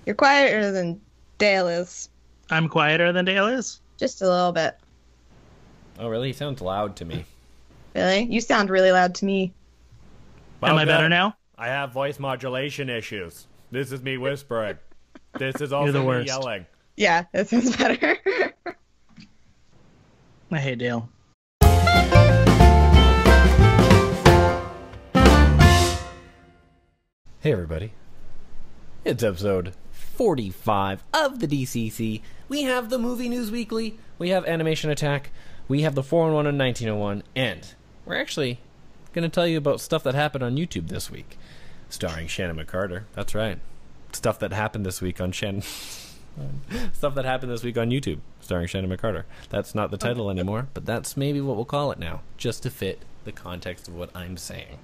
You're quieter than Dale is. I'm quieter than Dale is? Just a little bit. Oh, really? He sounds loud to me. Really? You sound really loud to me. Am I better now? I have voice modulation issues. This is me whispering. This is You're also the me worst. yelling. Yeah, that sounds better. I hate Dale. Hey everybody, it's episode 45 of the DCC. We have the Movie News Weekly, we have Animation Attack, we have the 411 and 1901, and we're actually going to tell you about stuff that happened on YouTube this week, starring Shannon McCarter. That's right, stuff that happened this week on Shannon... stuff that happened this week on YouTube, starring Shannon McCarter. That's not the title anymore, but that's maybe what we'll call it now, just to fit the context of what I'm saying.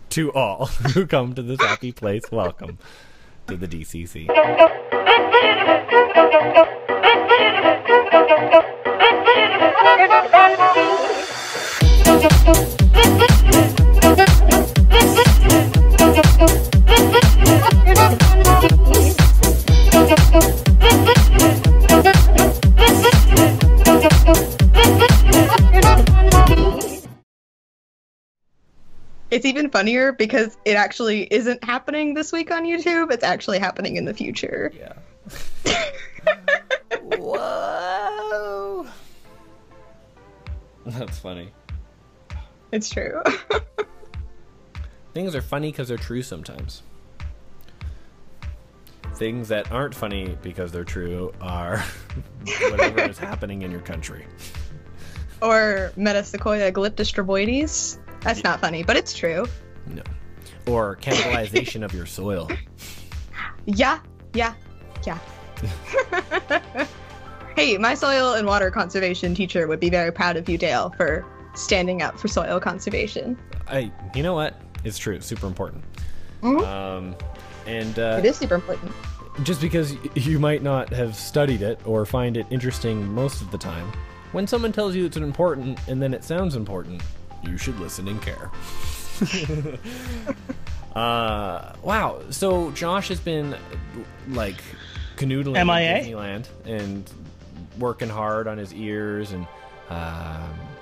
To all who come to this happy place, welcome to the DCC. It's even funnier because it actually isn't happening this week on YouTube. It's actually happening in the future. Yeah. Whoa. That's funny. It's true. Things are funny because they're true sometimes. Things that aren't funny because they're true are whatever is happening in your country. Or Metasequoia glyptostroboides. That's not funny, but it's true. No. Or cannibalization of your soil. Yeah. Hey, my soil and water conservation teacher would be very proud of you, Dale, for standing up for soil conservation. You know what? It's true. It's super important. Mm-hmm. It is super important. Just because you might not have studied it or find it interesting most of the time, when someone tells you it's important and then it sounds important, you should listen and care. Wow. So Josh has been like canoodling in Disneyland and working hard on his ears and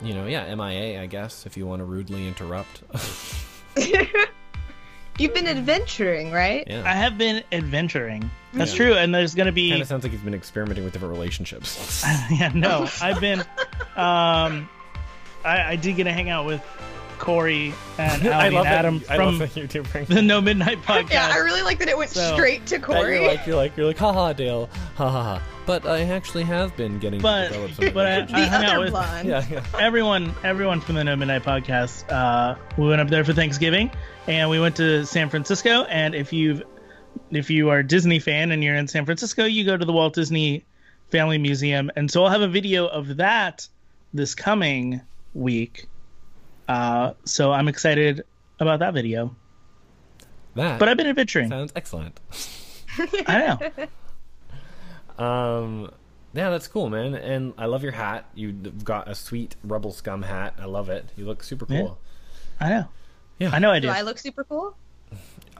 MIA, I guess, if you want to rudely interrupt. You've been adventuring, right? Yeah. I have been adventuring. That's true, and there's going to be... Kind of sounds like he's been experimenting with different relationships. Yeah, no. I've been... I did get to hang out with Corey and Allie and Adam from the No Midnight podcast. Yeah, I really like that it went straight to Corey. You're like, haha, Dale, haha. But I actually have been getting to develop some. But I hung out with everyone from the No Midnight podcast. We went up there for Thanksgiving, and we went to San Francisco. And if you are a Disney fan and you're in San Francisco, you go to the Walt Disney Family Museum. And so I'll have a video of that this coming week. So I'm excited about that video. But I've been adventuring. Sounds excellent. I know. Yeah, that's cool, man. And I love your hat. You've got a sweet Rebel Scum hat. I love it. You look super cool. Yeah. I know. Yeah. I know I do. Do I look super cool?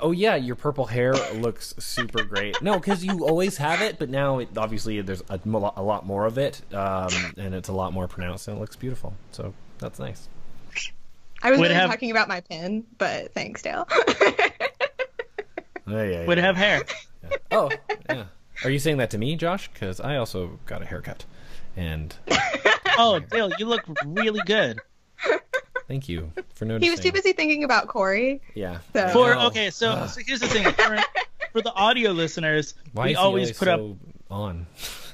Oh, yeah. Your purple hair looks super great. No, because you always have it, but now obviously there's a lot more of it, and it's a lot more pronounced, and it looks beautiful. So that's nice. I was really talking about my pin, but thanks, Dale. Would have hair. Yeah. Oh, yeah. Are you saying that to me, Josh? Because I also got a haircut. And oh, Dale, you look really good. Thank you for noticing. He was too busy thinking about Corey. Yeah. So here's the thing. For the audio listeners, we always put up on.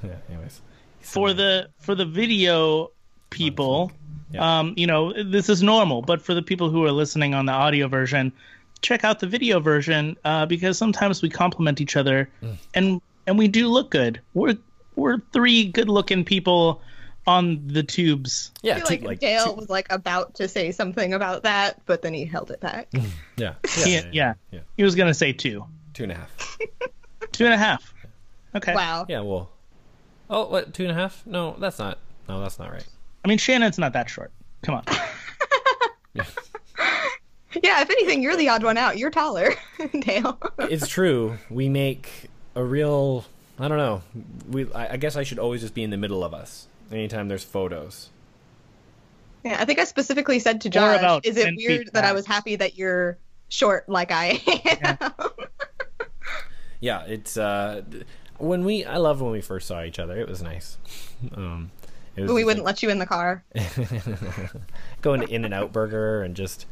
Yeah, anyways. For the video people, this is normal, but for the people who are listening on the audio version, check out the video version because sometimes we compliment each other and we do look good. We're three good-looking people on the tubes. Yeah, I feel like Dale was like about to say something about that, but then he held it back. Yeah. He was gonna say 2. 2.5. 2.5. Okay. Wow. Yeah. Well. Oh, what? 2.5? No, that's not right. I mean, Shannon's not that short. Come on. Yeah. Yeah. If anything, you're the odd one out. You're taller, Dale. It's true. We make a real, I don't know. I guess I should always just be in the middle of us anytime there's photos. Yeah, I think I specifically said to Josh, is it weird that I was happy that you're short like I am? Yeah, it's I loved when we first saw each other. It was nice. We wouldn't let you in the car. Going to In-N-Out Burger and just,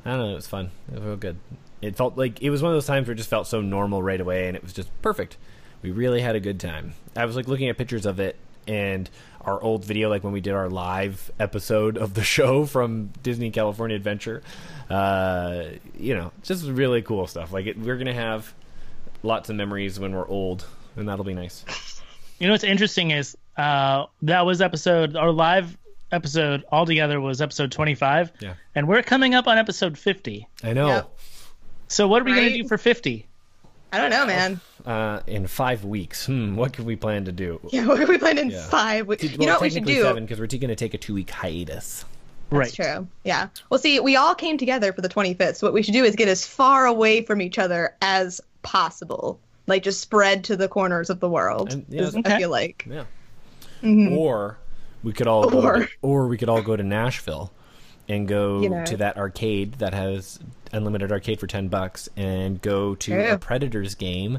I don't know, it was fun. It was real good. It felt like it was one of those times where it just felt so normal right away, and it was just perfect. We really had a good time. I was like looking at pictures of it and our old video, like when we did our live episode of the show from Disney California Adventure. Just really cool stuff. Like we're gonna have lots of memories when we're old, and that'll be nice. You know what's interesting is that was our live episode altogether was episode 25. Yeah. And we're coming up on episode 50. I know. Yep. So what are we going to do for 50? I don't know, man. In 5 weeks. What can we plan to do? Yeah, what can we plan in 5 weeks? Well, you know what we should do? 7, because we're going to take a 2-week hiatus. That's true. Yeah. Well, see, we all came together for the 25th. So what we should do is get as far away from each other as possible. Like, just spread to the corners of the world. I feel like. Yeah. Mm-hmm. Or we could all go to Nashville and go to that arcade that has unlimited arcade for $10 and go to a Predators game.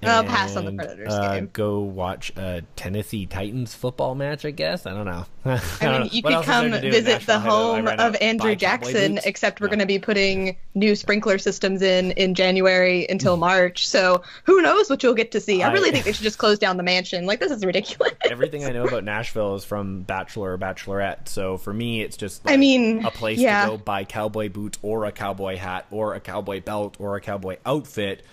I'll pass on the Predators game. Go watch a Tennessee Titans football match, I guess. I don't know. I mean, you could come visit the home of Andrew Jackson, except we're going to be putting new sprinkler systems in January until March. So who knows what you'll get to see. I really think they should just close down the mansion. Like, this is ridiculous. Everything I know about Nashville is from Bachelor or Bachelorette. So for me, it's just a place to go buy cowboy boots or a cowboy hat or a cowboy belt or a cowboy outfit.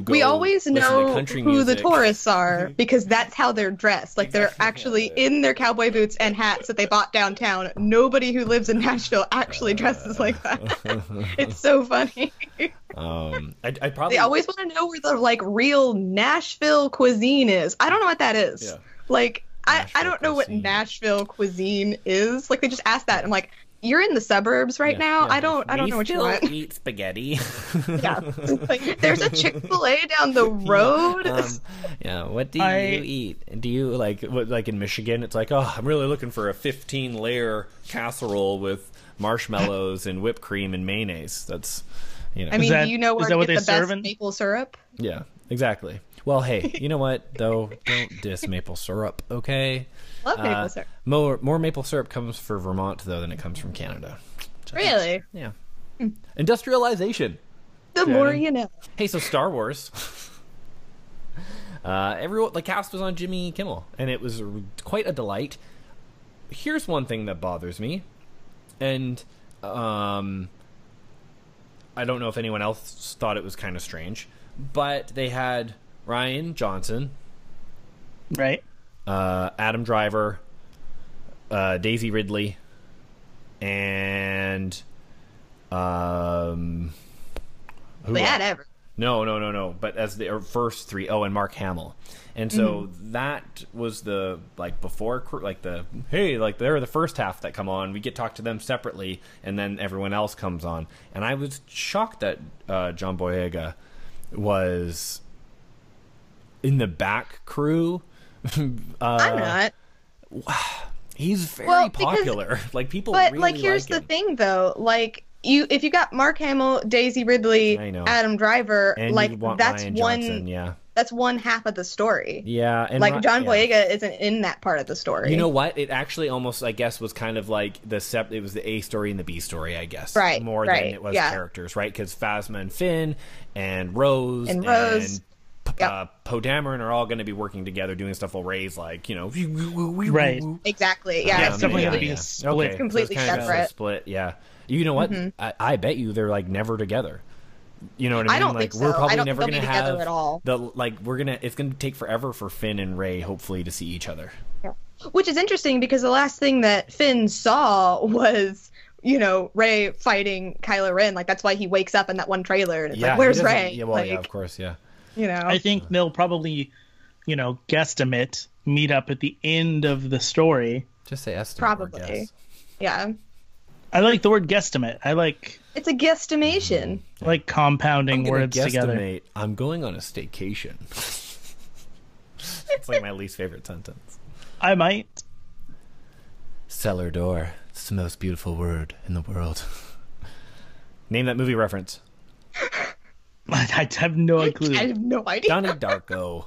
We always know who the tourists are because that's how they're dressed. Like, they're actually in their cowboy boots and hats that they bought downtown. Nobody who lives in Nashville actually dresses like that. It's so funny. They always want to know where the real Nashville cuisine is. I don't know what that is. Yeah. Like, I don't know what Nashville cuisine is. Like, they just asked that. I'm like, you're in the suburbs right now. Yeah. I don't know what you want. Eat spaghetti. Yeah, there's a Chick-fil-A down the road. What do you eat? Do you like in Michigan? It's like, I'm really looking for a 15-layer casserole with marshmallows and whipped cream and mayonnaise. That's I mean, do you know where to get the best maple syrup? Yeah, exactly. Well, hey, you know what though? Don't diss maple syrup, okay? Love maple syrup. More maple syrup comes for Vermont though than it comes from Canada. Really? Yeah. Industrialization. The more you know. Hey, so Star Wars. The cast was on Jimmy Kimmel, and it was quite a delight. Here's one thing that bothers me, and I don't know if anyone else thought it was kind of strange, but they had Ryan Johnson, right? Adam Driver, Daisy Ridley, and they had ever. No. But as the first 3, and Mark Hamill, and so that was the before they're the first half that come on. We get talked to them separately, and then everyone else comes on. And I was shocked that John Boyega was in the back crew. I'm not. He's very popular. People really here's the thing though. If you got Mark Hamill, Daisy Ridley, Adam Driver, and that's Ryan one Johnson, that's one half of the story. Yeah, and John Boyega isn't in that part of the story. You know what? It actually almost, I guess, was kind of like it was the A story and the B story, I guess. Right. More than it was characters, right? Because Phasma and Finn and Rose and Poe Dameron are all going to be working together doing stuff while Rey's right. Exactly. Yeah. It's definitely going to be a split. Okay. Completely so separate. Split. Yeah. You know what? I bet you they're never together. You know what I mean? I don't think so. We're probably never going to have at all. It's going to take forever for Finn and Rey hopefully to see each other. Yeah. Which is interesting because the last thing that Finn saw was Rey fighting Kylo Ren. That's why he wakes up in that one trailer and it's where's Rey? Yeah, well, of course, yeah. I think they'll probably, guesstimate meet up at the end of the story. Just say estimate. Probably. Yeah. I like the word guesstimate. It's a guesstimation. I like compounding words together. I'm going on a staycation. It's like my least favorite sentence. I might. Cellar door. It's the most beautiful word in the world. Name that movie reference. I have no clue. I have no idea. Donnie Darko.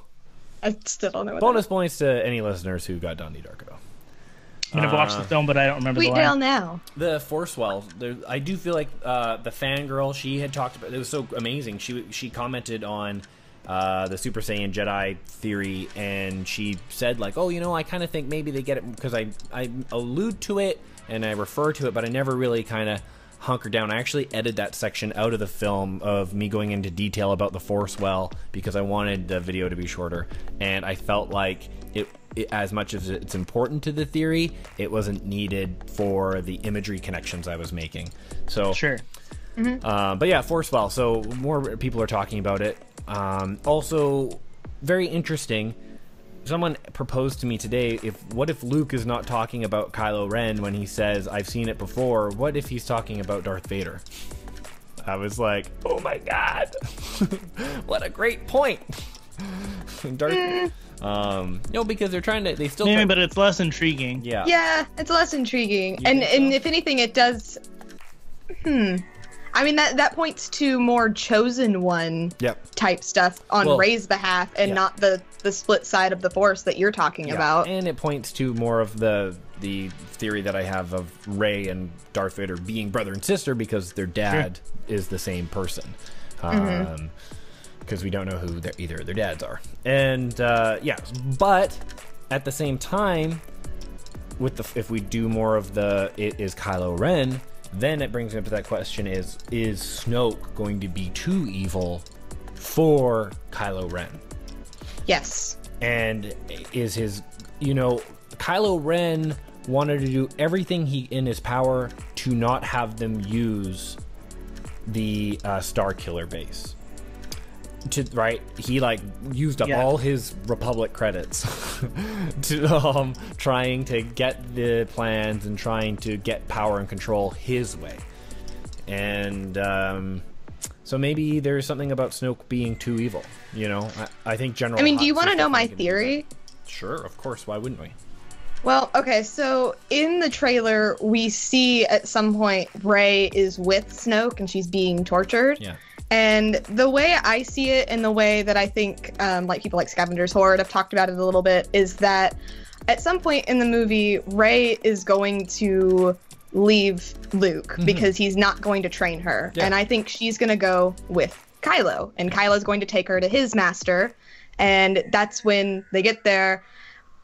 I still don't know. Bonus points to any listeners who got Donnie Darko. I mean, I've watched the film, but I don't remember the line. Sweet Dale now. The Force Well. I do feel like the fangirl, she had talked about it. Was so amazing. She commented on the Super Saiyan Jedi theory, and she said, like, oh, I kind of think maybe they get it, because I allude to it and I refer to it, but I never really kind of hunker down. I actually edited that section out of the film of me going into detail about the Force Well because I wanted the video to be shorter, and I felt like it as much as it's important to the theory, it wasn't needed for the imagery connections I was making. So sure. But yeah, Force Well. So more people are talking about it. Also, very interesting. Someone proposed to me today, what if Luke is not talking about Kylo Ren when he says, I've seen it before? What if he's talking about Darth Vader? I was like, oh my god. What a great point. Because they're trying to, maybe, but it's less intriguing. Yeah, it's less intriguing. And if anything, it does... I mean, that points to more Chosen One type stuff on Rey's behalf, and not the split side of the Force that you're talking about. And it points to more of the theory that I have of Rey and Darth Vader being brother and sister because their dad is the same person. Because we don't know who either of their dads are. And, but at the same time, if we do more of it is Kylo Ren, then it brings me up to that question is Snoke going to be too evil for Kylo Ren? Yes. And is Kylo Ren wanted to do everything in his power to not have them use the Star Killer base. He used up all his Republic credits to trying to get the plans and trying to get power and control his way. And so maybe there's something about Snoke being too evil. I think General. I mean, do you want to know my theory? Sure, of course. Why wouldn't we? Well, okay, so in the trailer, we see at some point Rey is with Snoke and she's being tortured. Yeah. And the way I see it, and the way that I think people like Scavenger's Horde have talked about it a little bit, is that at some point in the movie, Rey is going to leave Luke because he's not going to train her. Yeah. And I think she's going to go with Kylo. And Kylo's going to take her to his master. And that's when they get there.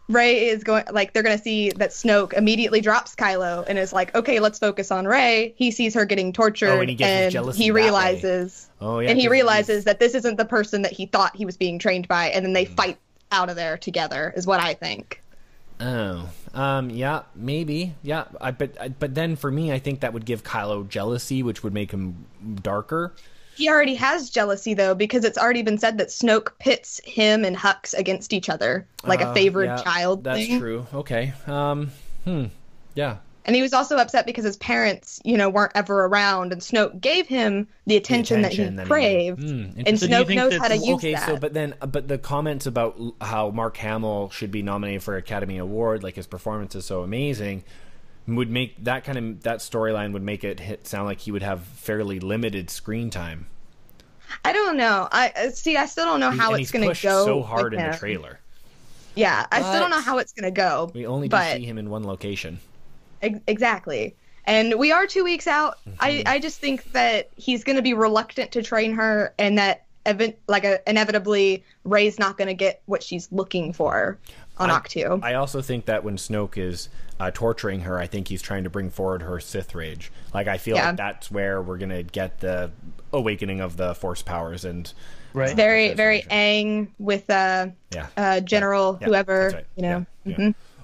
Rey is going, they're going to see that Snoke immediately drops Kylo and is like, okay, let's focus on Rey. He sees her getting tortured, and he realizes, that this isn't the person that he thought he was being trained by, and then they fight out of there together, is what I think. Oh, yeah, maybe, yeah. But then for me, I think that would give Kylo jealousy, which would make him darker. He already has jealousy, though, because it's already been said that Snoke pits him and Hux against each other, like a favored child thing. That's true. Okay. Yeah. And he was also upset because his parents, weren't ever around, and Snoke gave him the attention that he craved. And Snoke knows how to use that. But the comments about how Mark Hamill should be nominated for Academy Award, like his performance is so amazing, would make that storyline would make it sound like he would have fairly limited screen time. I don't know. I still don't know how it's going to go. So hard in the trailer. Yeah, I still don't know how it's going to go. We only do see him in one location. Exactly. And we are 2 weeks out. I just think that he's going to be reluctant to train her, and that inevitably Rey's not going to get what she's looking for on Octu. I also think that when Snoke is torturing her, I think he's trying to bring forward her Sith rage. I feel like that's where we're going to get the awakening of the Force powers. And it's very, very Aang with General whoever,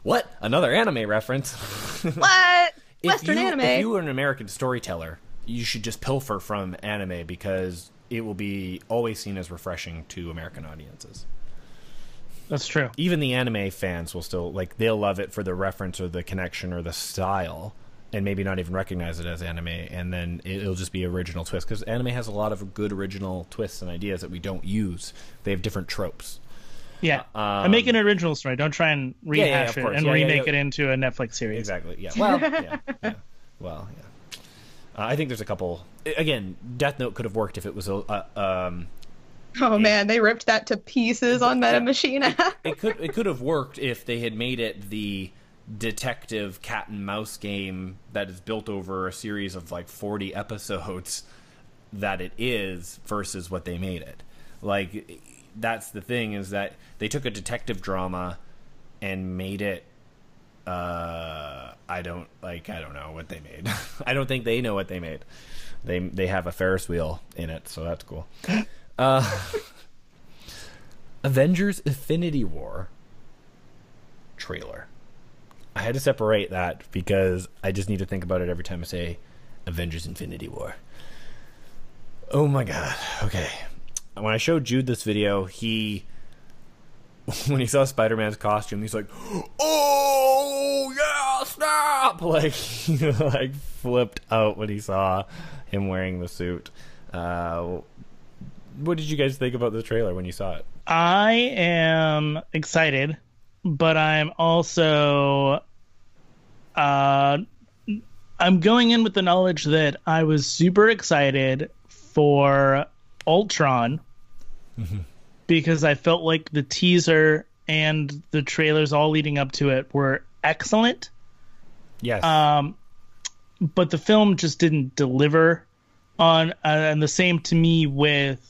What? Another anime reference? What? Western anime. If you were an American storyteller, you should just pilfer from anime because it will be always seen as refreshing to American audiences. That's true. Even the anime fans will still, they'll love it for the reference or the connection or the style, and maybe not even recognize it as anime, and then it'll just be original twist, because anime has a lot of good original twists and ideas that we don't use. They have different tropes. Yeah, I'm making an original story. Don't try and rehash it and remake it into a Netflix series. Exactly. Yeah. Well. Well. Yeah. I think there's a couple. Again, Death Note could have worked if it was man, they ripped that to pieces on Meta Machina. It could have worked if they had made it the detective cat and mouse game that is built over a series of like 40 episodes that it is versus what they made it. Like, that's the thing, is that they took a detective drama and made it I don't know what they made. I don't think they know what they made. They have a Ferris wheel in it, so that's cool. Avengers Infinity War trailer. I had to separate that because I just need to think about it every time I say Avengers Infinity War. Oh my god. Okay. When I showed Jude this video, when he saw Spider-Man's costume, he's like, "Oh yeah, stop!" Like, he like flipped out when he saw him wearing the suit. What did you guys think about the trailer when you saw it? I am excited, but I'm also I'm going in with the knowledge that I was super excited for Ultron because I felt like the teaser and the trailers all leading up to it were excellent. Yes. But the film just didn't deliver on, and the same to me with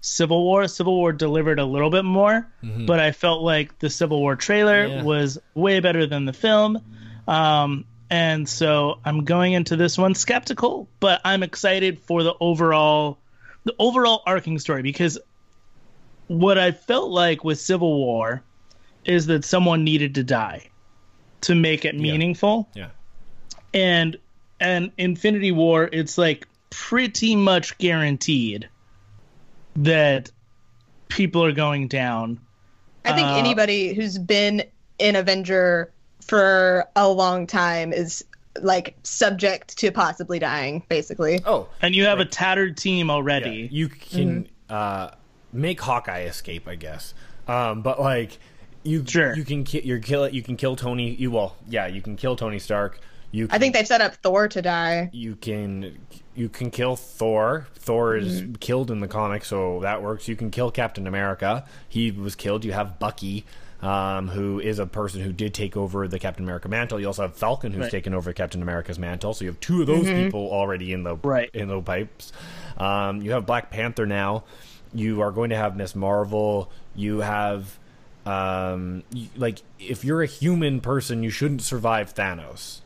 Civil War. Civil War delivered a little bit more, but I felt like the Civil War trailer was way better than the film. And so I'm going into this one skeptical, but I'm excited for the overall arcing story, because what I felt like with Civil War is that someone needed to die to make it meaningful. Yeah. And Infinity War, it's like pretty much guaranteed that people are going down. I think anybody who's been an Avenger for a long time is like subject to possibly dying, basically. Oh, and you have a tattered team already. Yeah, you can make Hawkeye escape, I guess. But like you can kill Tony. You can kill Tony Stark. I think they've set up Thor to die. You can kill Thor. Thor is killed in the comics, so that works. You can kill Captain America. He was killed. You have Bucky, who is a person who did take over the Captain America mantle. You also have Falcon, who's taken over Captain America's mantle. So you have two of those people already in the pipes. You have Black Panther now. You are going to have Miss Marvel. You have if you're a human person, you shouldn't survive Thanos.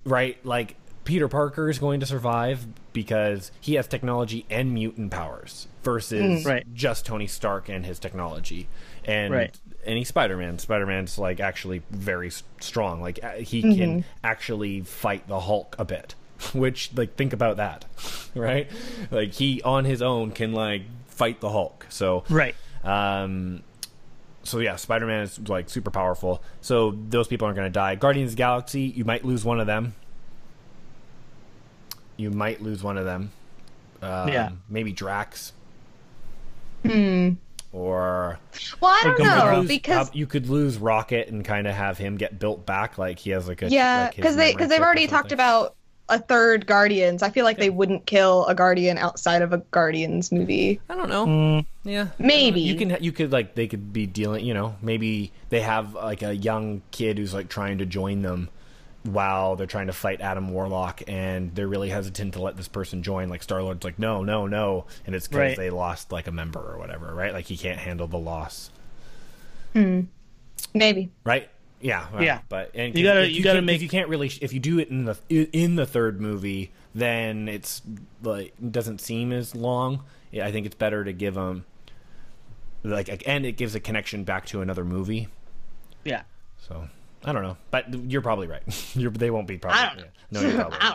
Right? Like, Peter Parker is going to survive because he has technology and mutant powers versus just Tony Stark and his technology. And he's Spider-Man. Spider-Man's like actually very strong. Like, he can actually fight the Hulk a bit, which, like, think about that, right? Like, he on his own can like fight the Hulk. So So yeah, Spider-Man is like super powerful. So those people aren't going to die. Guardians of the Galaxy, you might lose one of them. Maybe Drax. Or I don't know, because you could lose Rocket and kind of have him get built back, like he has like a because they've already talked about a third Guardians. I feel like they wouldn't kill a Guardian outside of a Guardians movie. I don't know. Yeah, maybe you could like, they could be dealing. Maybe they have like a young kid who's like trying to join them while they're trying to fight Adam Warlock, and they're really hesitant to let this person join. Like, Star-Lord's like, no, and it's because they lost like a member or whatever, right? Like, he can't handle the loss. Maybe. Right. Yeah. Well, yeah. But you gotta make. You can't really. If you do it in the third movie, then it's like, it doesn't seem as long. Yeah, I think it's better to give them and it gives a connection back to another movie. Yeah. So I don't know, but you're probably right. They won't be probably. I don't know. No, you're probably I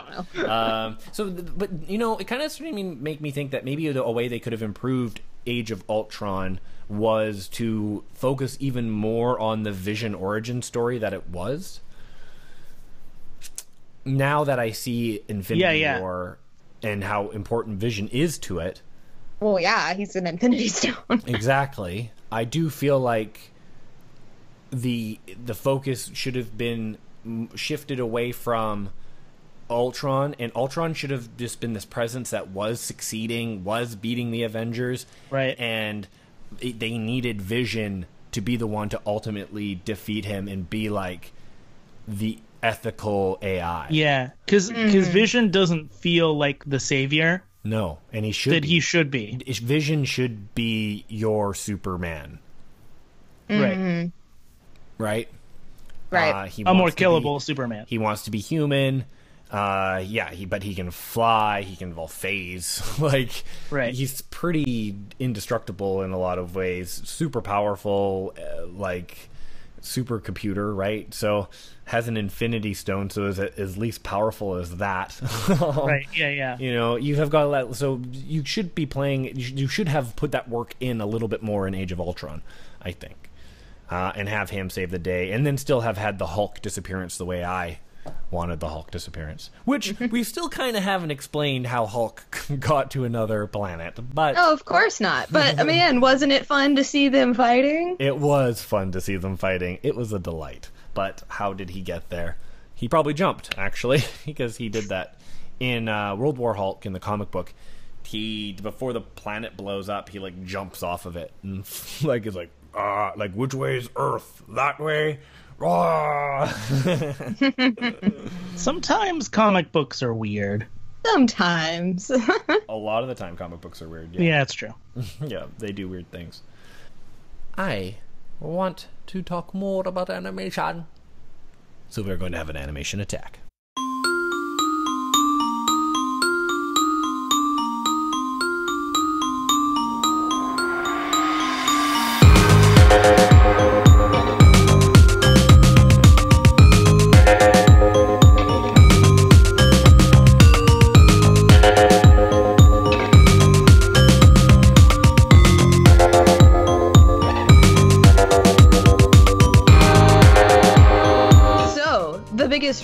don't know. But it kind of started to make me think that maybe a way they could have improved Age of Ultron was to focus even more on the Vision origin story that it was. Now that I see Infinity War and how important Vision is to it. Well, yeah, he's an Infinity Stone. Exactly. I do feel like the focus should have been shifted away from Ultron, and Ultron should have just been this presence that was succeeding, was beating the Avengers, right? And they needed Vision to be the one to ultimately defeat him and be like the ethical AI. Yeah, because Vision doesn't feel like the savior. No, and he should. He should be. Vision should be your Superman. Right. Right. Right. A more killable Superman. He wants to be human. But he can fly. He can phase. Like, right. He's pretty indestructible in a lot of ways. Super powerful, like supercomputer, right? So has an Infinity Stone, so is at least powerful as that. Right. Yeah. You know, you have got that. So you should be playing. You should have put that work in a little bit more in Age of Ultron, I think, and have him save the day, and then still have had the Hulk disappearance the way I wanted the Hulk disappearance, which we still kind of haven't explained how Hulk got to another planet. But oh, of course not. But man, wasn't it fun to see them fighting? It was fun to see them fighting. It was a delight. But how did he get there? He probably jumped, actually, because he did that in World War Hulk in the comic book. Before the planet blows up, he like jumps off of it and like is like which way is Earth? That way. Sometimes comic books are weird. Sometimes. A lot of the time comic books are weird. Yeah, it's true. Yeah, they do weird things. I want to talk more about animation. So we're going to have an animation attack.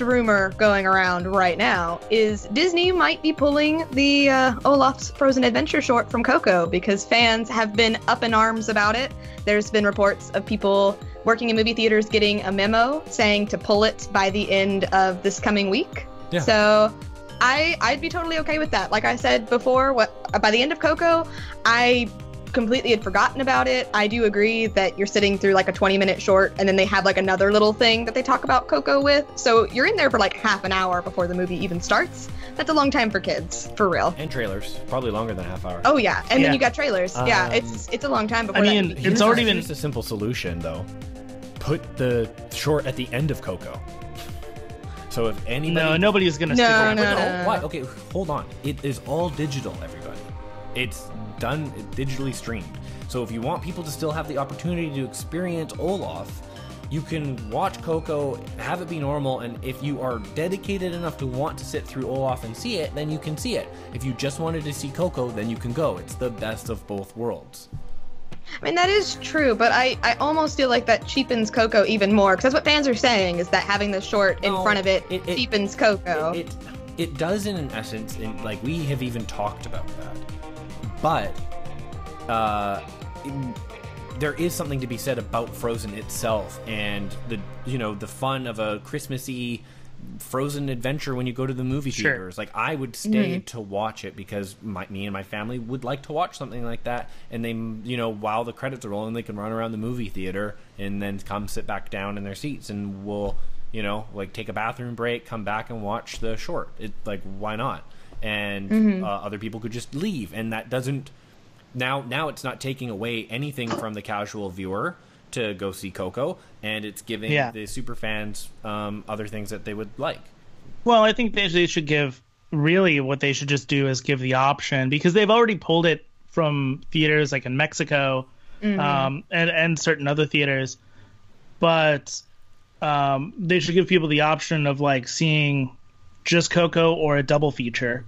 Rumor going around right now is Disney might be pulling the Olaf's Frozen Adventure short from Coco because fans have been up in arms about it. There's been reports of people working in movie theaters getting a memo saying to pull it by the end of this coming week. Yeah. So I'd be totally okay with that. Like I said before, by the end of Coco, I completely had forgotten about it. I do agree that you're sitting through like a 20-minute short and then they have like another little thing that they talk about Coco with. So you're in there for like half an hour before the movie even starts. That's a long time for kids, for real. And trailers, probably longer than a half hour. Oh yeah, and then you got trailers. Yeah, it's a long time before. I mean, it's already been a simple solution though. Put the short at the end of Coco. So if anybody, nobody's gonna stick around. No. Why? Okay, hold on. It is all digital, everybody. It's done digitally streamed. So if you want people to still have the opportunity to experience Olaf, you can watch Coco, have it be normal, and if you are dedicated enough to want to sit through Olaf and see it, then you can see it. If you just wanted to see Coco, then you can go. It's the best of both worlds. I mean, that is true, but I almost feel like that cheapens Coco even more, because that's what fans are saying, is that having the short in front of it cheapens Coco. It does in essence, and like we have even talked about that. But there is something to be said about Frozen itself and the fun of a Christmassy Frozen adventure when you go to the movie theaters. Like I would stay to watch it because me and my family would like to watch something like that. And they, while the credits are rolling, they can run around the movie theater and then come sit back down in their seats and we'll, take a bathroom break, come back and watch the short. Why not? And other people could just leave, and that doesn't now it's not taking away anything from the casual viewer to go see Coco, and it's giving the super fans other things that they would like. Well, I think they should give, really what they should just do is give the option, because they've already pulled it from theaters like in Mexico and certain other theaters, but they should give people the option of like seeing just Coco or a double feature.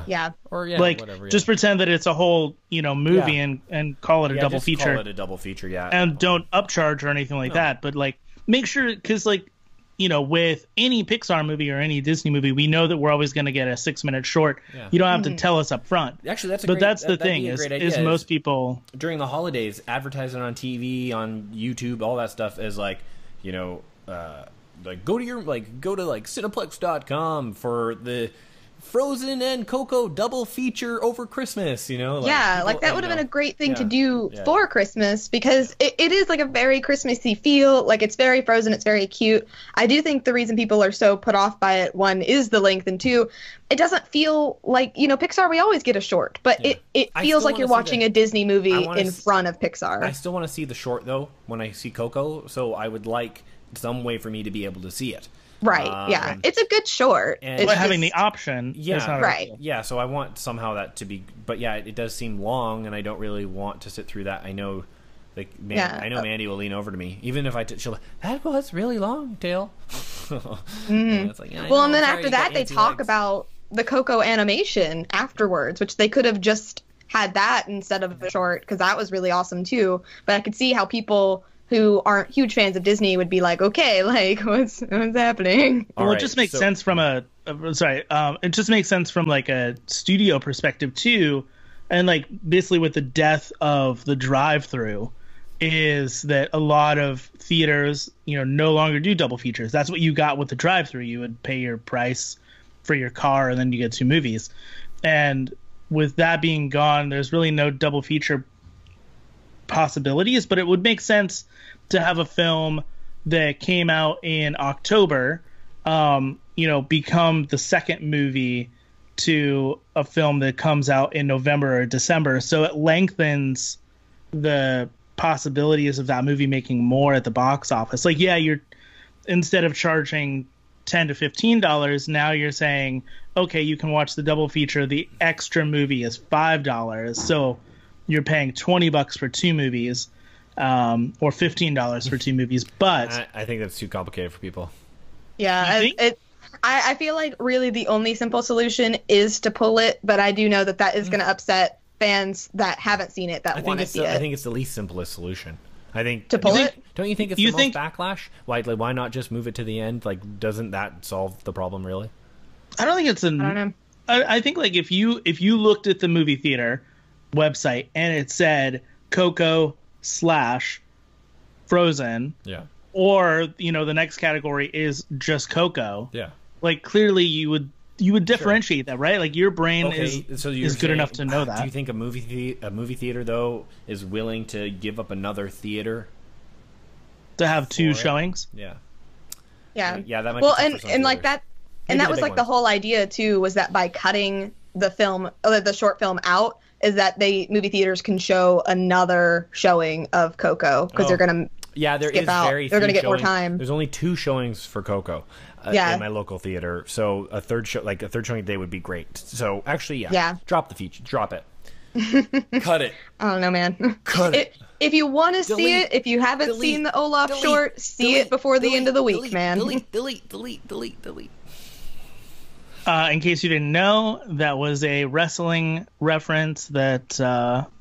Yeah. Or whatever. Just pretend that it's a whole, movie and call it a double feature. Call it a double feature, And don't upcharge or anything like that. But like, make sure, because like, with any Pixar movie or any Disney movie, we know that we're always going to get a 6-minute short. Yeah. You don't have to tell us up front. Actually, that's the thing is most people during the holidays advertising on TV, on YouTube, all that stuff is like, go to Cineplex.com for the Frozen and Coco double feature over Christmas, that would have been a great thing to do for Christmas, because it is like a very Christmassy feel. Like, it's very Frozen, it's very cute. I do think the reason people are so put off by it, one, is the length, and two, it doesn't feel like, Pixar, we always get a short, but it feels like you're watching a Disney movie in front of Pixar. I still want to see the short, though, when I see Coco, so I would like some way for me to be able to see it. Right, yeah. It's a good short. But having the option is not right. Yeah, so I want somehow that to be... But yeah, it does seem long, and I don't really want to sit through that. I know, I know Mandy will lean over to me. Even if she'll be, that was really long, Dale. It's like, and then after that, they talk about the Coco animation afterwards, which they could have just had that instead of a short, because that was really awesome, too. But I could see how people who aren't huge fans of Disney would be like, okay, like, what's happening? Well, it just makes sense from it just makes sense from like a studio perspective too, and like basically with the death of the drive-through, is that a lot of theaters, no longer do double features. That's what you got with the drive-through. You would pay your price for your car, and then you get 2 movies. And with that being gone, there's really no double feature possibilities, but it would make sense to have a film that came out in October, become the second movie to a film that comes out in November or December. So it lengthens the possibilities of that movie making more at the box office. Like, you're, instead of charging $10 to $15, now you're saying, okay, you can watch the double feature. The extra movie is $5. So you're paying $20 for 2 movies, or $15 for 2 movies. But I think that's too complicated for people. Yeah, I feel like really the only simple solution is to pull it, but I do know that is going to upset fans that haven't seen it that want to see it. I think it's the least simplest solution. I think to pull it. Don't you think it's the most backlash? Why not just move it to the end? Like, doesn't that solve the problem really? I don't think it's I don't know. I think like if you looked at the movie theater website and it said Coco / Frozen, or the next category is just Coco, like clearly you would differentiate that, right? Like your brain is good enough to know that. Do you think a movie theater though is willing to give up another theater to have 2 showings? Yeah, that might be and like that. And that was like the whole idea too, was that by cutting the short film out, is that movie theaters can show another showing of Coco, because they're gonna there skip is out. Very they're gonna get showings. More time. There's only 2 showings for Coco in my local theater, so a third showing a day would be great. So actually, drop the feature, drop it, cut it. I don't know, man. Cut it. If you want to see it, if you haven't seen the Olaf short, see it before the end of the week, man. Delete. In case you didn't know, that was a wrestling reference that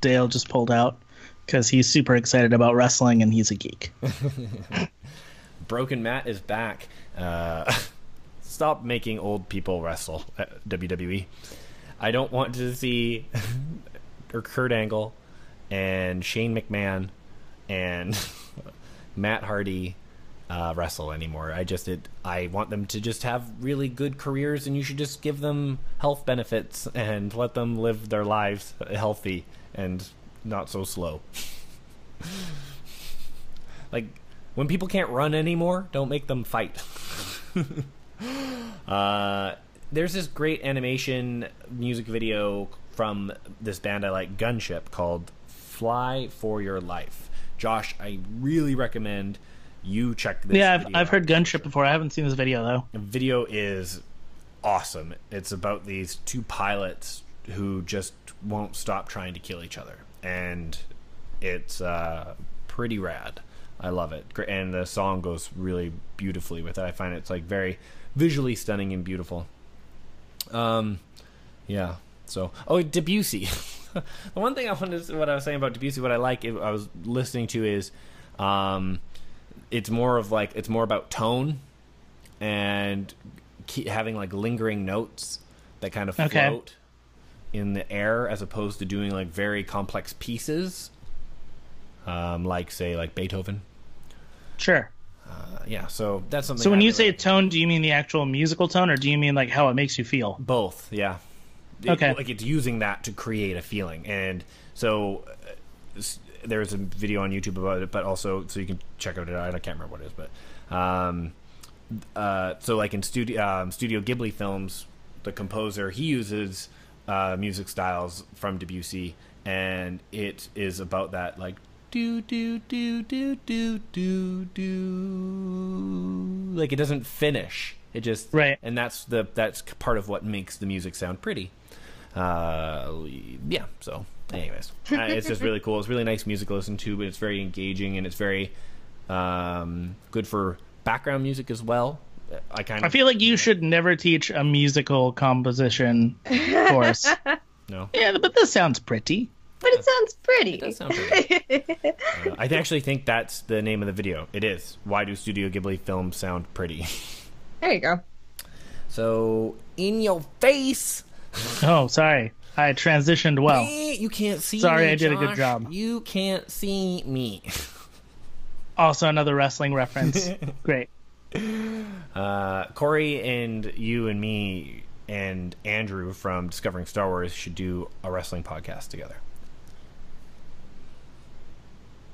Dale just pulled out because he's super excited about wrestling and he's a geek. Broken Matt is back. Stop making old people wrestle at WWE. I don't want to see Kurt Angle and Shane McMahon and Matt Hardy wrestle anymore. I want them to just have really good careers, and you should just give them health benefits and let them live their lives healthy and not so slow. Like, when people can't run anymore, don't make them fight. There's this great animation music video from this band I like, Gunship, called Fly for Your Life. Josh, I really recommend you check this video. I've heard Gunship before. I haven't seen this video, though. The video is awesome. It's about these 2 pilots who just won't stop trying to kill each other. And it's pretty rad. I love it. And the song goes really beautifully with it. I find it's like very visually stunning and beautiful. Yeah. So, Debussy. The one thing what I was saying about Debussy, what I was listening to is, it's more about tone and having like lingering notes that kind of float in the air, as opposed to doing like very complex pieces, like say like Beethoven. Sure. Yeah, so that's something. So when you say tone, do you mean the actual musical tone, or do you mean like how it makes you feel? Both, yeah. Okay. Like it's using that to create a feeling, and so there's a video on YouTube about it, but also so you can check out it. I can't remember what it is, but so like in Studio Ghibli films, the composer, he uses music styles from Debussy, and it is about that like do do do do do do do, like it doesn't finish. It just and that's part of what makes the music sound pretty. Yeah. So, anyways, it's just really cool. It's really nice music to listen to, but it's very engaging, and it's very good for background music as well. I feel like you should never teach a musical composition course. No. Yeah, but this sounds pretty. But it sounds pretty. It does sound pretty. I actually think that's the name of the video. It is. Why do Studio Ghibli films sound pretty? There you go. So, in your face. Oh, sorry. I transitioned well. You can't see me, Sorry, I did Josh. a good job. You can't see me. Also another wrestling reference. Great. Corey and you and me and Andrew from Discovering Star Wars should do a wrestling podcast together.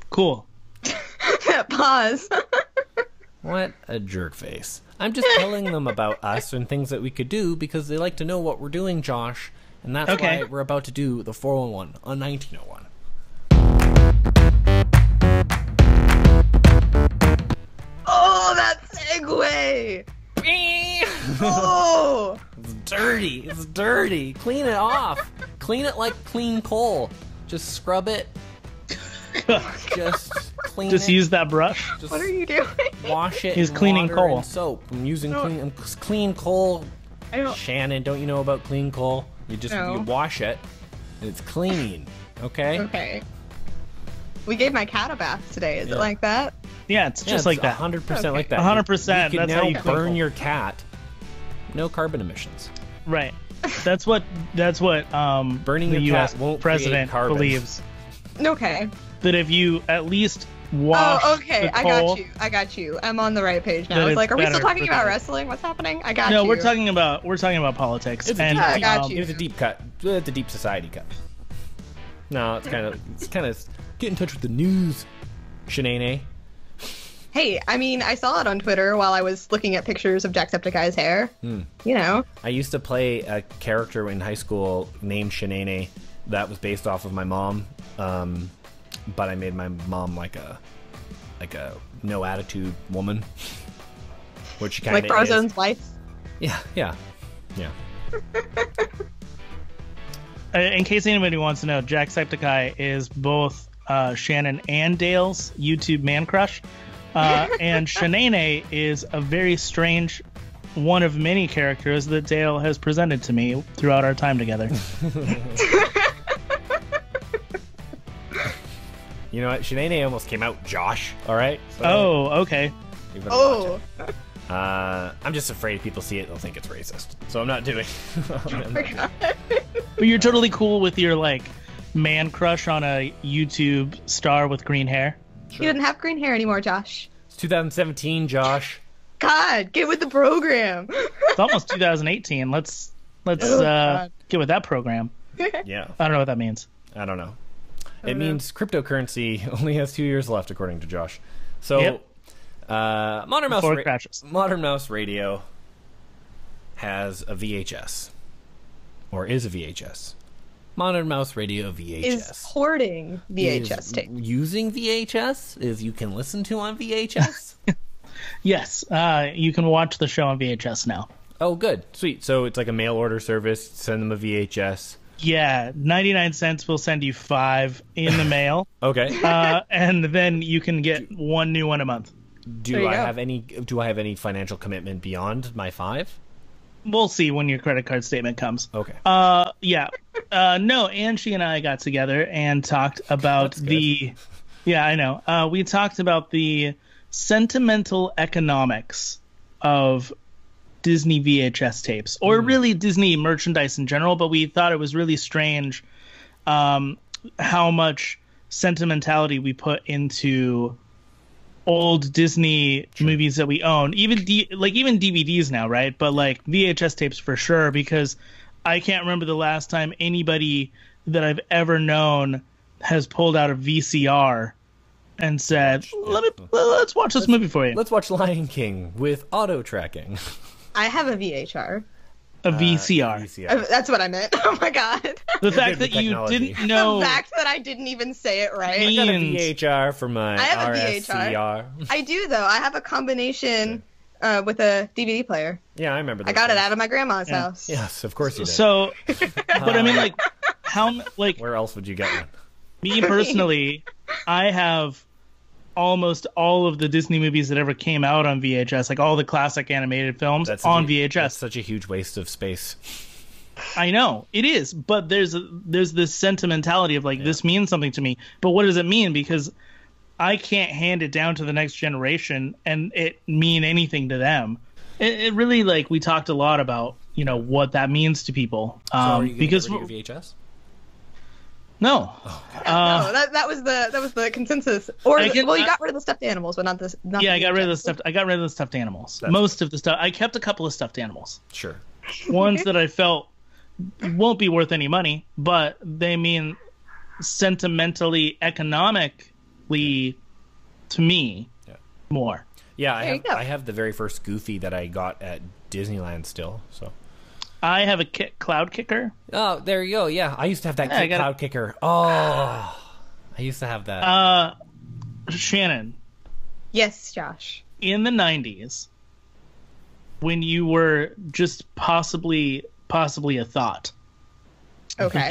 Cool. Pause. What a jerk face. I'm just telling them about us and things that we could do because they like to know what we're doing, Josh. And that's why we're about to do the 411 on 1901. Oh, that segue! Oh! It's dirty. It's dirty. Clean it off. Clean it like clean coal. Just scrub it. Just clean Just it. use that brush. Just what are you doing? Wash it. He's in cleaning water coal. and soap. I'm using clean coal. Shannon, don't you know about clean coal? You just you wash it, and it's clean. Okay. Okay. We gave my cat a bath today. Is it like that? Yeah, it's just like that. 100% like that. 100%. You can That's now how you burn your cat. No carbon emissions. Right. That's what burning the your U.S. cat won't president believes. Okay. That if you at least wash the coal, I got you. I'm on the right page now. I was like, are we still talking about wrestling? What's happening? I got you. No, we're talking about politics. I got you. It's a deep cut. It's a deep society cut. No, it's kind of get in touch with the news, Shanane. Hey, I mean, I saw it on Twitter while I was looking at pictures of Jacksepticeye's hair. You know. I used to play a character in high school named Shanane that was based off of my mom, but I made my mom like a no attitude woman, which she kind of like Barzone's wife. Yeah. In case anybody wants to know, Jacksepticeye is both Shannon and Dale's YouTube man crush. And Shanane is a very strange one of many characters that Dale has presented to me throughout our time together. You know what? Shanane almost came out, Josh. All right? So, okay. Oh. I'm just afraid people see it, they'll think it's racist. So I'm not doing it. But you're totally cool with your, like, man crush on a YouTube star with green hair? Sure. You didn't have green hair anymore, Josh. It's 2017, Josh. God, get with the program. It's almost 2018. Let's get with that program. Yeah. I don't know what that means. I don't know. It means cryptocurrency only has 2 years left, according to Josh. So, Modern Mouse Radio has a VHS. Or is a VHS. Modern Mouse Radio VHS. Is hoarding VHS tape. Using VHS is you can listen to on VHS? Yes. You can watch the show on VHS now. Oh, good. Sweet. So it's like a mail order service. Send them a VHS. Yeah. 99 cents will send you 5 in the mail. Okay. And then you can get one new one a month. Do I have any financial commitment beyond my 5? We'll see when your credit card statement comes. Okay. Yeah. No, Angie and I got together and talked about Yeah, I know. We talked about the sentimental economics of Disney VHS tapes, or really Disney merchandise in general, but we thought it was really strange how much sentimentality we put into old Disney movies that we own, even DVDs now, right? But like VHS tapes for sure, because I can't remember the last time anybody that I've ever known has pulled out a VCR and said, let's watch this movie for you. Let's watch Lion King with auto tracking. I have a VHR. A VCR. That's what I meant. Oh my god. The fact that you didn't know. The fact that I didn't even say it right. I got a VHR for my I have RSCR. a VHR. I do, though. I have a combination with a DVD player. Yeah, I remember that. I got it out of my grandma's house. Yes, of course you did. So, but I mean, like, where else would you get one? Me personally, I have almost all of the Disney movies that ever came out on VHS, like all the classic animated films on VHS. That's such a huge waste of space. I know it is, but there's this sentimentality of like, this means something to me. But what does it mean? Because I can't hand it down to the next generation and it mean anything to them. It really, like, we talked a lot about, you know, what that means to people. So are you because get rid of your VHS? No. Oh, no, that was the consensus. Or you got rid of the stuffed animals, but not this. I got rid of the stuffed. I got rid of the stuffed animals. Most of the stuff. I kept a couple of stuffed animals. Sure. Ones that I felt won't be worth any money, but they mean sentimentally, economically, to me, more. Yeah, I have the very first Goofy that I got at Disneyland still. So. I have a cloud kicker. Oh, there you go. Yeah, I used to have that cloud kicker. Oh, I used to have that. Shannon. Yes, Josh. In the 90s, when you were just possibly a thought. Okay.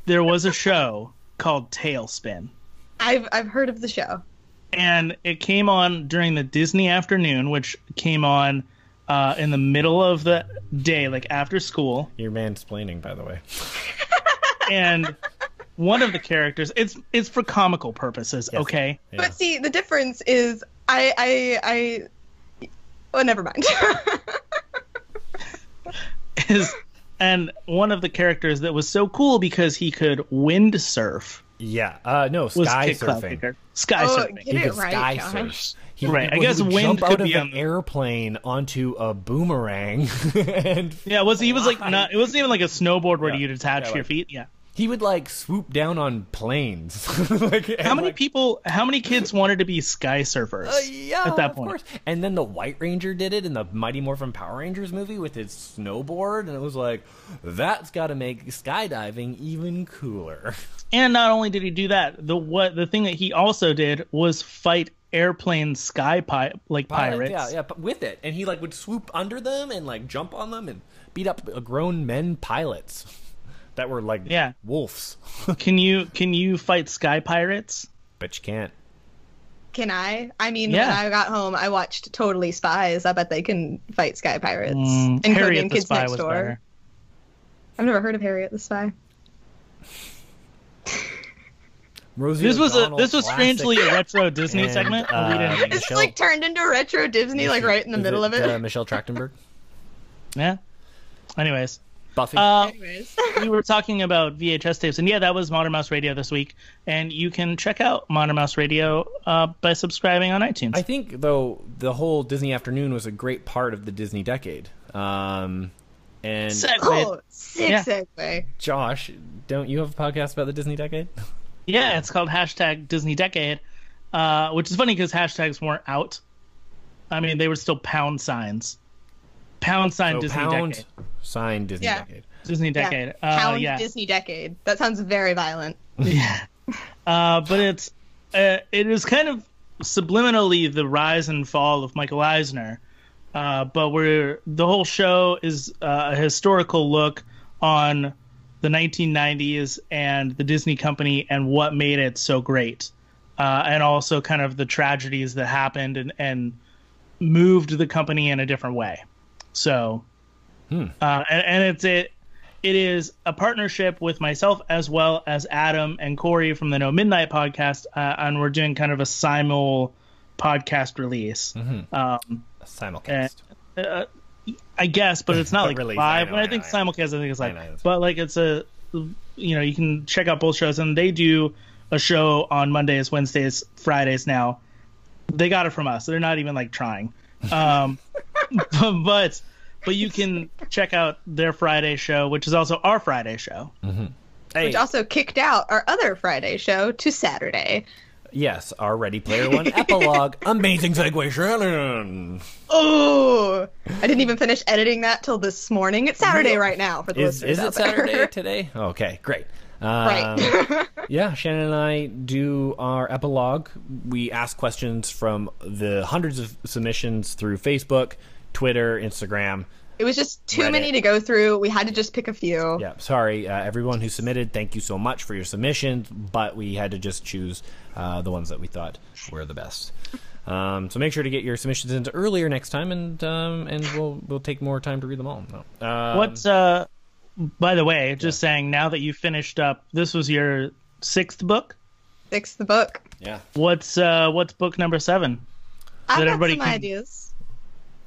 There was a show called Tailspin. I've heard of the show. And it came on during the Disney afternoon, which came on in the middle of the day, like after school. You're mansplaining, by the way. And one of the characters, it's for comical purposes, yes. Okay? Yeah. But see, the difference is oh, never mind. And one of the characters that was so cool because he could windsurf. Yeah, no, sky surfing. Sky surfing. Get it right, Josh. I guess wind jump could out be of an airplane onto a boomerang. And he was like it wasn't even like a snowboard where you'd attach to your feet. Yeah. He would like swoop down on planes. How many kids wanted to be sky surfers at that point? Of course. And then the White Ranger did it in the Mighty Morphin Power Rangers movie with his snowboard, and it was like, that's got to make skydiving even cooler. And not only did he do that, the thing that he also did was fight airplane pirates. Yeah, but with it, and he like would swoop under them and like jump on them and beat up grown men pilots that were like wolves. Can you fight sky pirates? Bet you can't. Can I? I mean, when I got home, I watched Totally Spies. I bet they can fight sky pirates. And Harriet the Kids Spy Next was Door. better. I've never heard of Harriet the Spy. This was strangely a retro Disney segment. It's like turned into retro Disney, like right in the middle of it. Michelle Trachtenberg. Yeah. Anyways. Buffy. We were talking about VHS tapes, and that was Modern Mouse Radio this week. And you can check out Modern Mouse Radio by subscribing on iTunes. I think, though, the whole Disney afternoon was a great part of the Disney decade. And segue. Segue. Josh, don't you have a podcast about the Disney decade? Yeah, it's called #Disney Decade, which is funny because hashtags weren't out. I mean, they were still pound signs. Pound sign Disney Decade. Sign Disney Decade. Disney Decade. Pound Disney Decade. That sounds very violent. Yeah. But it is kind of subliminally the rise and fall of Michael Eisner. But the whole show is a historical look on the 1990s and the Disney company and what made it so great. And also kind of the tragedies that happened and moved the company in a different way. So, and it is a partnership with myself as well as Adam and Corey from the No Midnight podcast. And we're doing kind of a simul podcast release. Simulcast. I guess, but it's not like really, live. When I think simulcast, I think it's live. But like it's a, you can check out both shows, and they do a show on Mondays, Wednesdays, Fridays now. They got it from us. They're not even like trying. But you can check out their Friday show, which is also our Friday show. Mm-hmm. Which also kicked out our other Friday show to Saturday. Yes, our Ready Player One epilogue. Amazing segue, Shannon. Oh, I didn't even finish editing that till this morning. It's Saturday right now for the listeners out there. Is it Saturday today? Okay, great. Right. Yeah, Shannon and I do our epilogue. We ask questions from the hundreds of submissions through Facebook, Twitter, Instagram. It was just too Reddit. Many to go through. We had to just pick a few. Yeah, sorry, everyone who submitted. Thank you so much for your submissions, but we had to just choose the ones that we thought were the best. So make sure to get your submissions in earlier next time, and we'll take more time to read them all. No. By the way, just saying, now that you finished up, this was your 6th book? 6th book. Yeah. What's book number 7? I've got some ideas.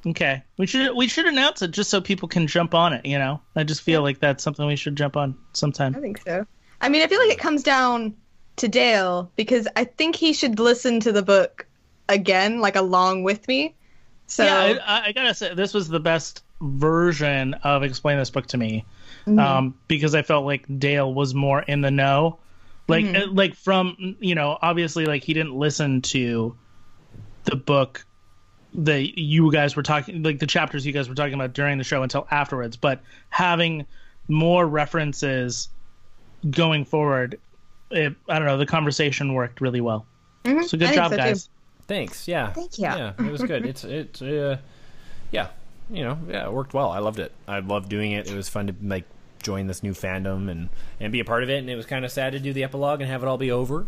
Okay, we should announce it just so people can jump on it. I just feel like that's something we should jump on sometime. I think so. I mean, I feel like it comes down to Dale, because I think he should listen to the book again, like along with me. So yeah, I gotta say, this was the best version of Explain This Book to me, because I felt like Dale was more in the know, like from obviously, like, he didn't listen to the book that you guys were talking, like the chapters you guys were talking about during the show, until afterwards, but having more references going forward, I don't know, the conversation worked really well. So good job, guys. Thanks. Yeah. Thank you. Yeah, it was good. Yeah, it worked well. I loved it. I loved doing it. It was fun to like join this new fandom and be a part of it. And it was kind of sad to do the epilogue and have it all be over.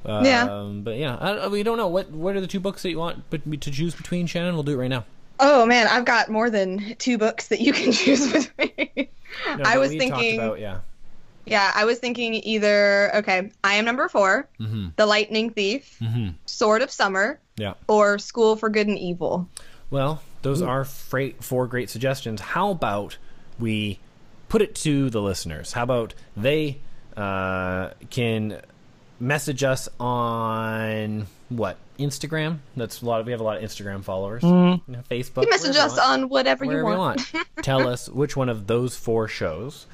But yeah, we don't know what are the 2 books that you want to choose between, Shannon. We'll do it right now. Oh man, I've got more than 2 books that you can choose between. No, I was thinking. I was thinking either I Am Number 4, The Lightning Thief, Sword of Summer, or School for Good and Evil. Well, those are 4 great suggestions. How about we put it to the listeners? How about they can message us on Instagram? That's we have a lot of Instagram followers. Facebook. You message us on whatever you want. Tell us which one of those 4 shows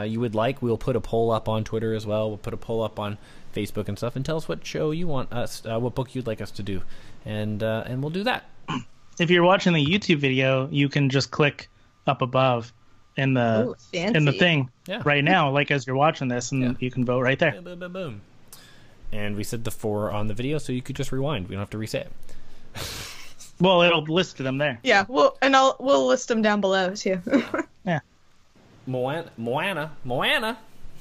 you would like. We'll put a poll up on Twitter as well. We'll put a poll up on Facebook and stuff, and tell us what show you want us, what book you'd like us to do, and we'll do that. If you're watching the YouTube video, you can just click up above in the thing right now, like as you're watching this, and you can vote right there. Boom, boom, boom, boom. And we said the 4 on the video, so you could just rewind. We don't have to reset it. Well, it'll list them there. Yeah, we'll list them down below too. Yeah. Moana.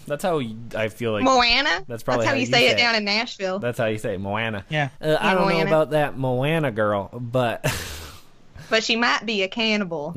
That's how I feel like. Moana. That's probably how you say it down in Nashville. That's how you say it, Moana. Yeah. I don't know about that Moana girl, but. But she might be a cannibal.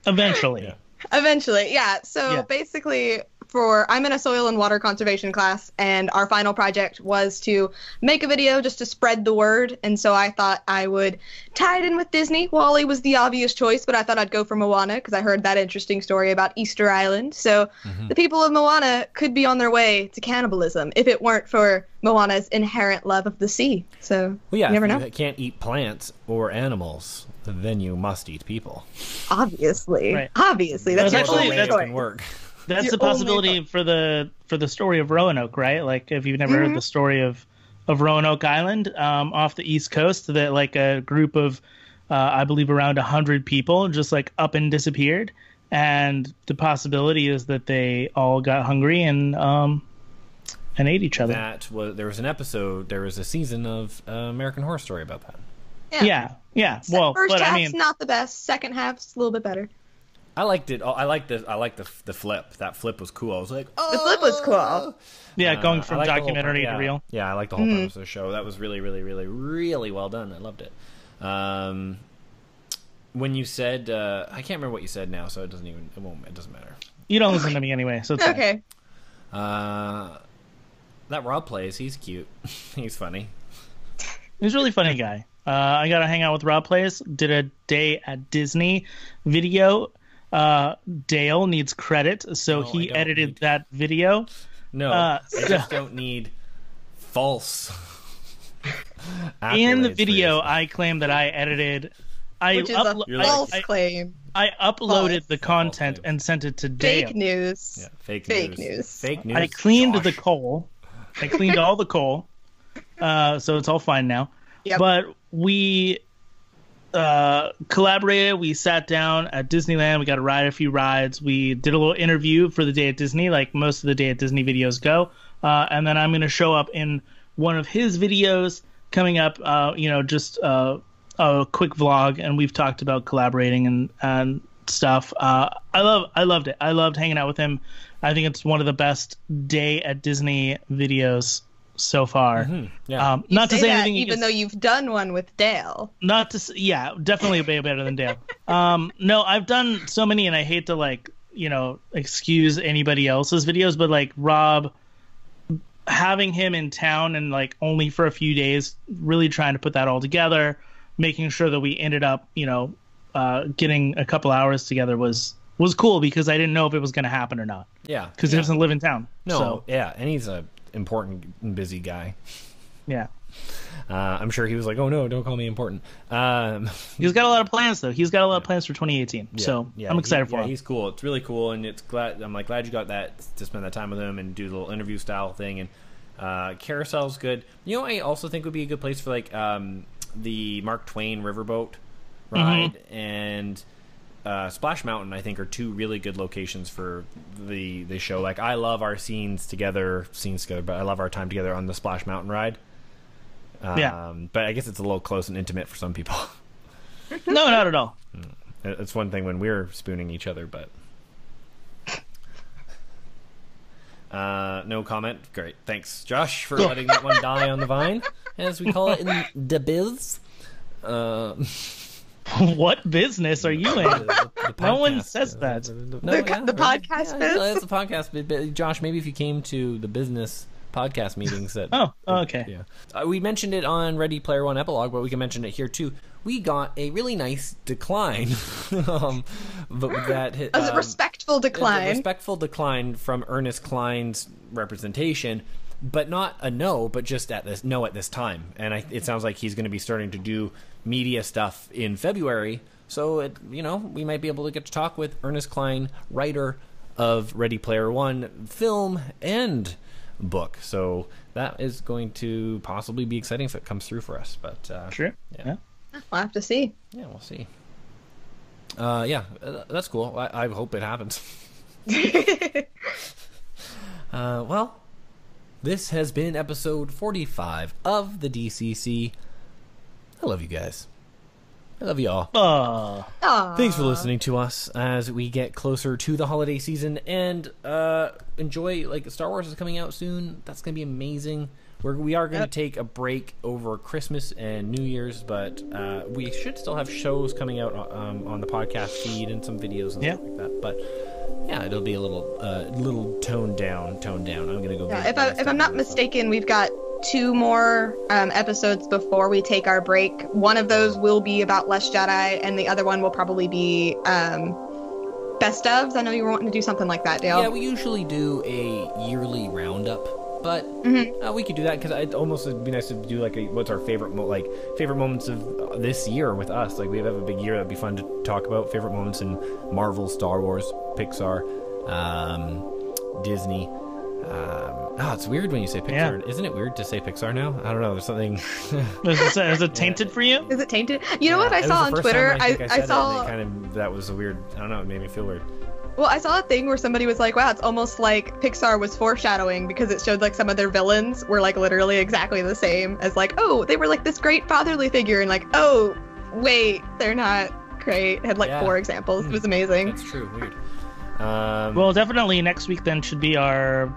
Eventually. Yeah. Eventually, yeah. So basically, I'm in a soil and water conservation class, and our final project was to make a video just to spread the word. And so I thought I would tie it in with Disney. Wally was the obvious choice, but I thought I'd go for Moana because I heard that interesting story about Easter Island. So the people of Moana could be on their way to cannibalism if it weren't for Moana's inherent love of the sea. So you never know. If you can't eat plants or animals, then you must eat people. Obviously. Right. Obviously. That's actually the can work. That's the possibility for the story of Roanoke, right? Like, if you've never heard the story of Roanoke Island off the East Coast, that like a group of I believe around 100 people just like up and disappeared, and the possibility is that they all got hungry and ate each other. There was an episode, there was a season of American Horror Story about that. Yeah. Well, first half's not the best. Second half's a little bit better. I liked it. I liked the flip. That flip was cool. I was like, the flip was cool. Yeah, going from documentary to real. Yeah, I like the whole premise of the show. That was really, really, really, really well done. I loved it. When you said, I can't remember what you said now, so it doesn't matter. You don't listen to me anyway, so it's okay. That Rob plays, he's cute. He's funny. He's a really funny guy. I got to hang out with Rob Plays. Did a day at Disney video. Dale needs credit, so he edited that video. No, I just don't need false. In the video, I claim that I edited. Which is a false claim. I uploaded the content and sent it to Dale. Fake news. Yeah, fake news. Fake news. I cleaned the coal. I cleaned all the coal. So it's all fine now. Yep. But we collaborated. We sat down at Disneyland. We got to ride a few rides. We did a little interview for the Day at Disney, like most of the Day at Disney videos go. And then I'm going to show up in one of his videos coming up, just a quick vlog. And we've talked about collaborating and stuff. I loved it. I loved hanging out with him. I think it's one of the best Day at Disney videos so far. Mm-hmm. Yeah. Not to say that anything, even though you've done one with Dale. Not to say, yeah, definitely way better than Dale. No, I've done so many, and I hate to excuse anybody else's videos, but Rob, having him in town and only for a few days, really trying to put that all together, making sure that we ended up getting a couple hours together was cool, because I didn't know if it was going to happen or not. Yeah, because he doesn't live in town. No, so. Yeah, and he's a important and busy guy. Yeah. I'm sure he was like, oh no, don't call me important. He's got a lot of plans though. He's got a lot of plans for 2018. Yeah, so I'm excited for him. He's cool. It's really cool, and I'm glad you got that to spend that time with him and do the little interview style thing. And Carousel's good. I also think would be a good place for the Mark Twain riverboat ride and Splash Mountain. I think are two really good locations for the show. I love our scenes together, but I love our time together on the Splash Mountain ride. But I guess it's a little close and intimate for some people. No, not at all. It's one thing when we're spooning each other, but no comment. Great, thanks, Josh, for letting that one die on the vine, as we call it in the biz. What business are you in? The no one says that. The podcast biz? That's the podcast biz. Josh, maybe if you came to the business podcast meetings that... okay. Yeah. We mentioned it on Ready Player One Epilogue, but we can mention it here too. We got a really nice decline. But that a respectful decline. A respectful decline from Ernest Cline's representation. But not a no, but just at this time. And it sounds like he's going to be starting to do media stuff in February. So, we might be able to get to talk with Ernest Cline, writer of Ready Player One film and book. So that is going to possibly be exciting if it comes through for us. But sure. Yeah. We'll have to see. Yeah, we'll see. That's cool. I hope it happens. Well, this has been episode 45 of the DCC. I love you guys. I love you all. Aww. Thanks for listening to us as we get closer to the holiday season, and enjoy, Star Wars is coming out soon. That's going to be amazing. We are going to take a break over Christmas and New Year's, but we should still have shows coming out on the podcast feed and some videos and stuff like that. But yeah, it'll be a little toned down. I'm going to go. Yeah, if I'm not mistaken, we've got 2 more episodes before we take our break. One of those will be about Less Jedi, and the other one will probably be best ofs. I know you were wanting to do something like that, Dale. Yeah, we usually do a yearly roundup, but we could do that, because it'd be nice to do what's our favorite moments of this year with us. We have a big year. That'd be fun to talk about favorite moments in Marvel, Star Wars, Pixar, Disney. It's weird when you say Pixar. Yeah. Isn't it weird to say Pixar now? I don't know. There's something. Is it tainted for you? Is it tainted? You know what I saw on Twitter? I saw that was a weird. I don't know. It made me feel weird. Well, I saw a thing where somebody was like, "Wow, it's almost like Pixar was foreshadowing," because it showed some of their villains were literally exactly the same as oh, they were this great fatherly figure, and oh, wait, they're not great. Had 4 examples. It was amazing. That's true. Weird. Well, definitely next week then should be our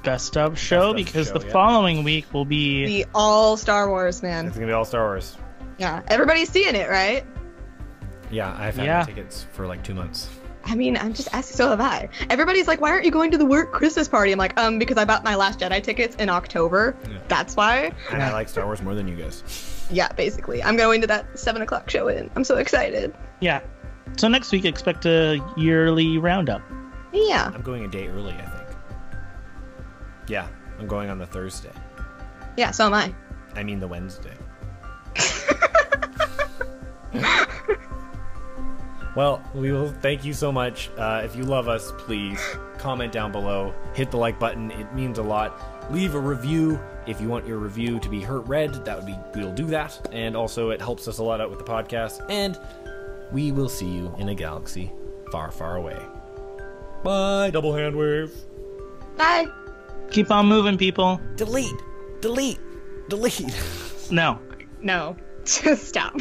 best of show, because the following week will be the all Star Wars, man. It's gonna be all Star Wars. Yeah, everybody's seeing it, right? Yeah, I've had tickets for 2 months. I mean, I'm just asking, so have I. Everybody's like, why aren't you going to the work Christmas party? I'm like, because I bought my Last Jedi tickets in October. Yeah. That's why. And I like Star Wars more than you guys. Yeah, basically. I'm going to that 7 o'clock show and I'm so excited. Yeah. So next week, expect a yearly roundup. Yeah. I'm going a day early, I think. Yeah, I'm going on the Thursday. Yeah, so am I. I mean the Wednesday. Well, we will thank you so much. If you love us, please comment down below. Hit the like button. It means a lot. Leave a review. If you want your review to be read, we'll do that. And also, it helps us a lot out with the podcast. And we will see you in a galaxy far, far away. Bye, double hand wave. Bye. Keep on moving, people. Delete. No. Just stop.